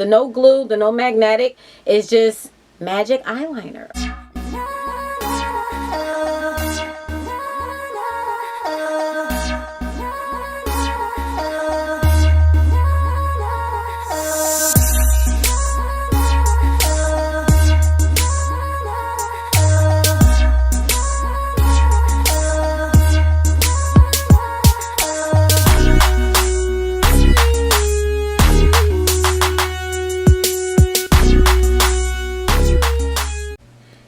the no glue, the no magnetic. It's just magic eyeliner.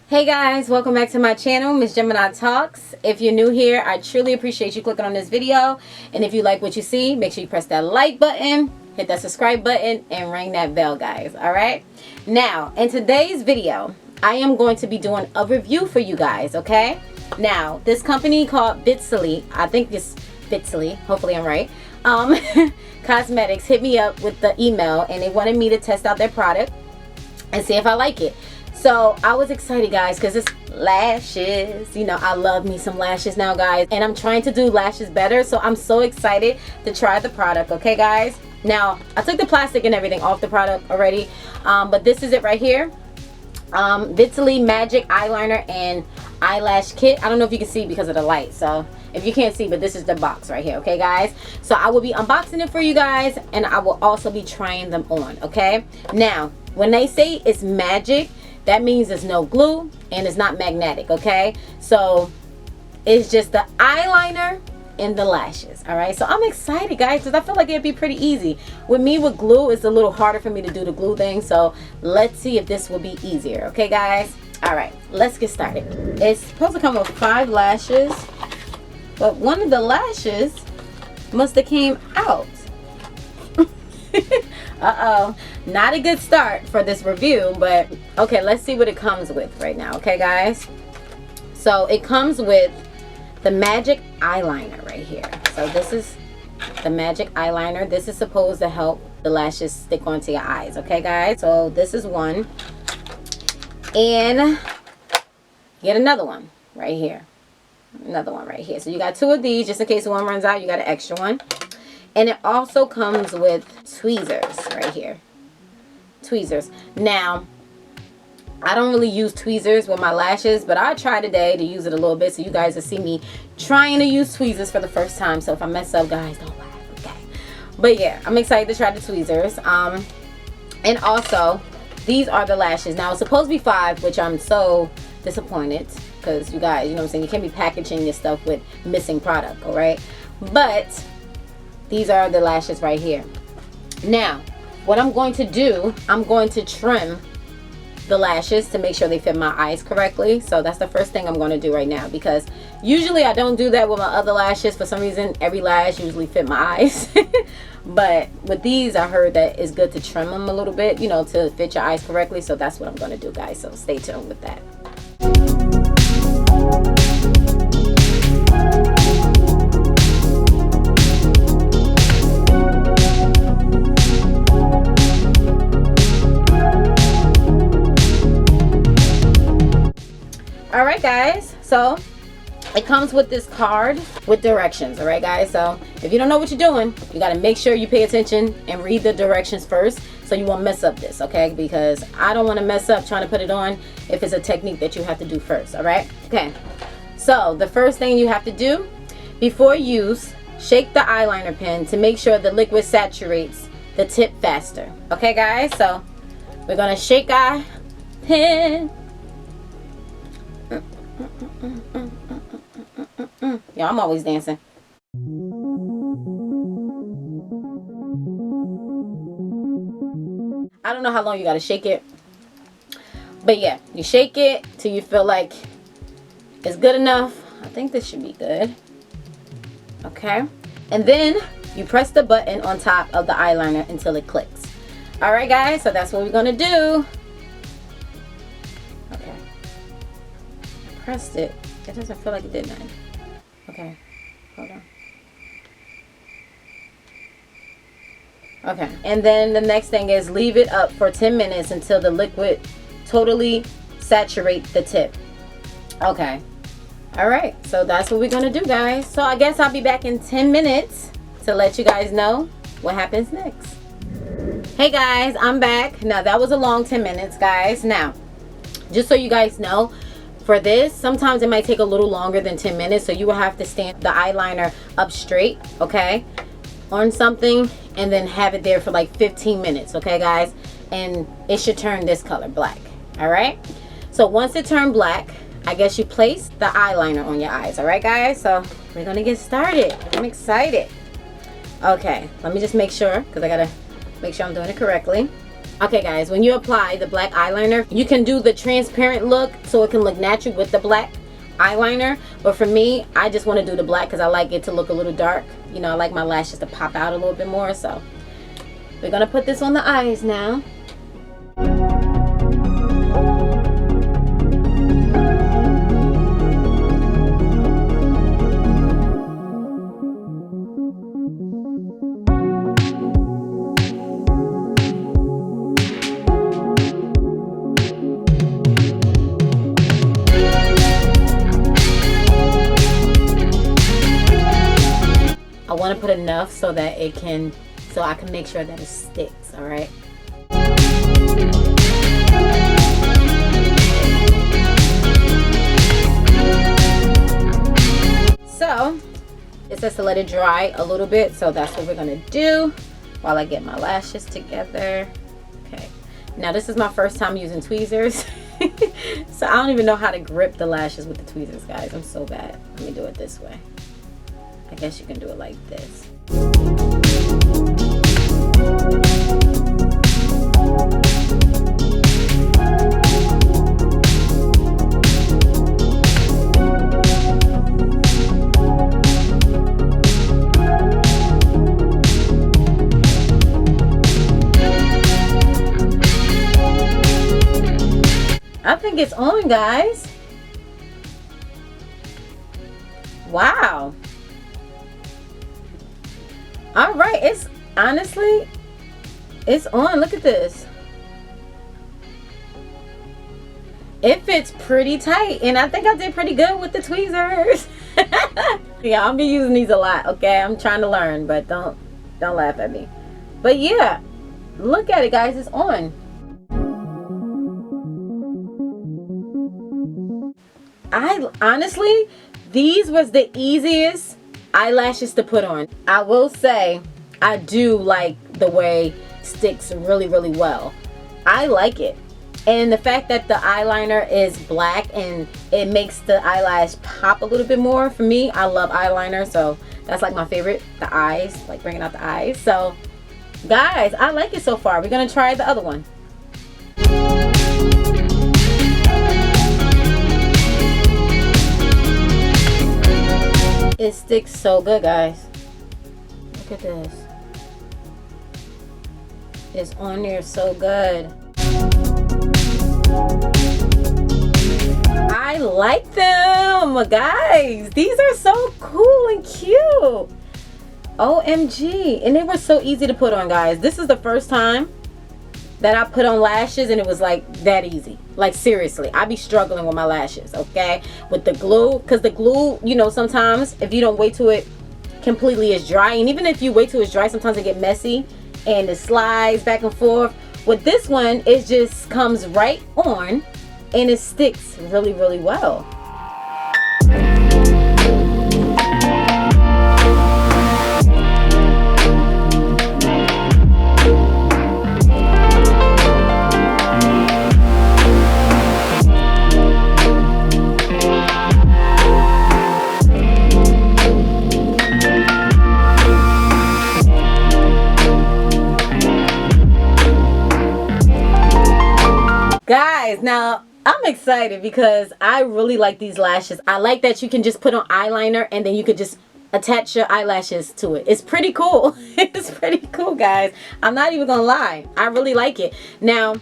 Hey guys, welcome back to my channel, Miss Geminii Talks. If you're new here, I truly appreciate you clicking on this video. And if you like what you see, make sure you press that like button, hit that subscribe button, and ring that bell, guys. Alright? Now, in today's video, I am going to be doing a review for you guys, okay? Now, this company called Viciley, I think it's Viciley, hopefully I'm right, Cosmetics hit me up with the email and they wanted me to test out their product and see if I like it. So I was excited, guys, because it's lashes. You know, I love me some lashes now, guys, and I'm trying to do lashes better, so I'm so excited to try the product. Okay, guys, now I took the plastic and everything off the product already, but this is it right here. Viciley Magic Eyeliner and Eyelash Kit. I don't know if you can see because of the light, so if you can't see, but this is the box right here. Okay, guys, so I will be unboxing it for you guys, and I will also be trying them on. Okay, now when they say it's magic, that means there's no glue and it's not magnetic, okay? So it's just the eyeliner and the lashes, all right? So I'm excited, guys, because I feel like it'd be pretty easy. With me, with glue, it's a little harder for me to do the glue thing. So let's see if this will be easier, okay, guys? All right, let's get started. It's supposed to come with 5 lashes, but one of the lashes must have came out. Uh-oh, not a good start for this review, but okay, let's see what it comes with right now. Okay, guys, so it comes with the magic eyeliner right here. So this is the magic eyeliner. This is supposed to help the lashes stick onto your eyes. Okay, guys, so this is one, and get another one right here, another one right here. So you got 2 of these just in case one runs out. You got an extra one. And it also comes with tweezers right here. Tweezers. Now, I don't really use tweezers with my lashes, but I try today to use it a little bit so you guys will see me trying to use tweezers for the first time. So if I mess up, guys, don't laugh, okay? But yeah, I'm excited to try the tweezers. And also, these are the lashes. Now, it's supposed to be 5, which I'm so disappointed because you guys, you know what I'm saying, you can't be packaging your stuff with missing product, all right? But these are the lashes right here. Now, what I'm going to do, I'm going to trim the lashes to make sure they fit my eyes correctly. So that's the first thing I'm going to do right now, because usually I don't do that with my other lashes. For some reason, every lash usually fit my eyes. But with these, I heard that it's good to trim them a little bit, you know, to fit your eyes correctly. So that's what I'm going to do, guys. So stay tuned with that. Alright, guys, so it comes with this card with directions. Alright, guys, so if you don't know what you're doing, you got to make sure you pay attention and read the directions first so you won't mess up this, okay? Because I don't want to mess up trying to put it on if it's a technique that you have to do first. Alright, okay, so the first thing you have to do before use, shake the eyeliner pen to make sure the liquid saturates the tip faster. Okay, guys, so we're gonna shake our pen. Yeah, I'm always dancing. I don't know how long you gotta shake it, but yeah, you shake it till you feel like it's good enough. I think this should be good. Okay, and then you press the button on top of the eyeliner until it clicks. All right, guys, so that's what we're gonna do. Okay, I pressed it. It doesn't feel like it did nothing. Okay, hold on. Okay, and then the next thing is leave it up for 10 minutes until the liquid totally saturates the tip. Okay, all right, so that's what we're gonna do, guys. So I guess I'll be back in 10 minutes to let you guys know what happens next. Hey guys, I'm back. Now that was a long 10 minutes, guys. Now, just so you guys know, for this, sometimes it might take a little longer than 10 minutes, so you will have to stand the eyeliner up straight, okay, on something, and then have it there for like 15 minutes, okay, guys? And it should turn this color, black, all right? So once it turned black, I guess you place the eyeliner on your eyes, all right, guys? So we're gonna get started. I'm excited. Okay, let me just make sure, because I gotta make sure I'm doing it correctly. Okay guys, when you apply the black eyeliner, you can do the transparent look so it can look natural with the black eyeliner, but for me, I just want to do the black because I like it to look a little dark. You know, I like my lashes to pop out a little bit more. So we're gonna put this on the eyes now. I want to put enough so that I can make sure that it sticks, all right? So it says to let it dry a little bit, so that's what we're gonna do while I get my lashes together. Okay, now this is my first time using tweezers. So I don't even know how to grip the lashes with the tweezers, guys. I'm so bad. Let me do it this way. I guess you can do it like this. I think it's on, guys. Wow. All right, it's honestly, it's on. Look at this. It fits pretty tight, and I think I did pretty good with the tweezers. Yeah, I'll be using these a lot, okay? I'm trying to learn, but don't laugh at me. But yeah, look at it, guys. It's on. I honestly, these was the easiest eyelashes to put on. I will say I do like the way it sticks really well. I like it, and the fact that the eyeliner is black and it makes the eyelash pop a little bit more. For me, I love eyeliner, so that's like my favorite. The eyes, like bringing out the eyes. So guys, I like it so far. We're gonna try the other one. It sticks so good, guys. Look at this. It's on there so good. I like them, guys. These are so cool and cute. OMG. And they were so easy to put on, guys. This is the first time that I put on lashes and it was like that easy. Like seriously, I be struggling with my lashes, okay, with the glue, because the glue, you know, sometimes if you don't wait till it completely is dry, and even if you wait till it's dry, sometimes it get messy and it slides back and forth. With this one, it just comes right on and it sticks really well. Guys, now I'm excited because I really like these lashes. I like that you can just put on eyeliner and then you could just attach your eyelashes to it. It's pretty cool. It's pretty cool, guys. I'm not even gonna lie. I really like it. Now,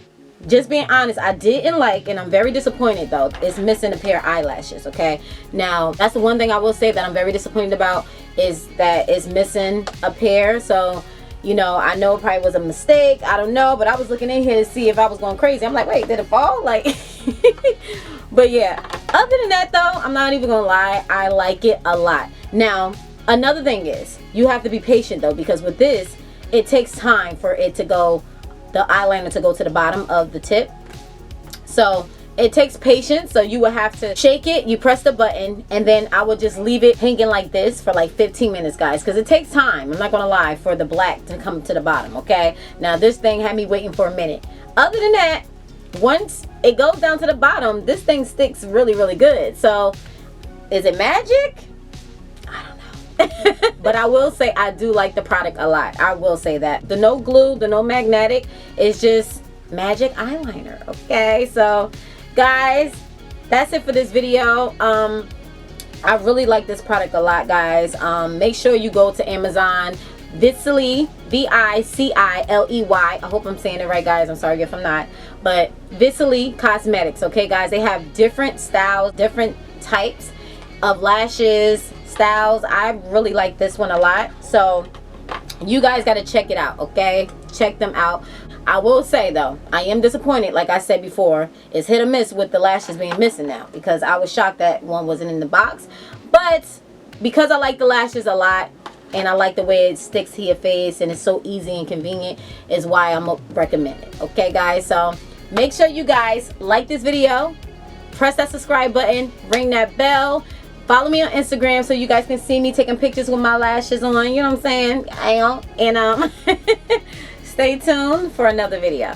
just being honest, I didn't like, and I'm very disappointed though, is missing a pair of eyelashes, okay? Now, that's the one thing I will say that I'm very disappointed about, is that it's missing a pair. So, you know, I know it probably was a mistake. I don't know, but I was looking in here to see if I was going crazy. I'm like, wait, did it fall? Like, but yeah, other than that though, I'm not even gonna lie, I like it a lot. Now, another thing is, you have to be patient though, because with this, it takes time for it to go, the eyeliner to go to the bottom of the tip. So it takes patience. So you will have to shake it, you press the button, and then I would just leave it hanging like this for like 15 minutes, guys, because it takes time, I'm not gonna lie, for the black to come to the bottom. Okay, now this thing had me waiting for a minute. Other than that, once it goes down to the bottom, this thing sticks really, really good. So is it magic? I don't know. But I will say I do like the product a lot. I will say that. The no glue, the no magnetic, is just magic eyeliner. Okay, so guys, that's it for this video. I really like this product a lot, guys. Make sure you go to Amazon. Viciley, Viciley. I hope I'm saying it right, guys. I'm sorry if I'm not. But Viciley Cosmetics. Okay, guys, they have different styles, different types of lashes, styles. I really like this one a lot. So you guys got to check it out. Okay, check them out. I will say though, I am disappointed, like I said before. It's hit or miss with the lashes being missing now, because I was shocked that one wasn't in the box. But because I like the lashes a lot, and I like the way it sticks to your face and it's so easy and convenient, is why I'm gonna recommend it. Okay, guys, so make sure you guys like this video, press that subscribe button, ring that bell, follow me on Instagram so you guys can see me taking pictures with my lashes on, you know what I'm saying? And stay tuned for another video.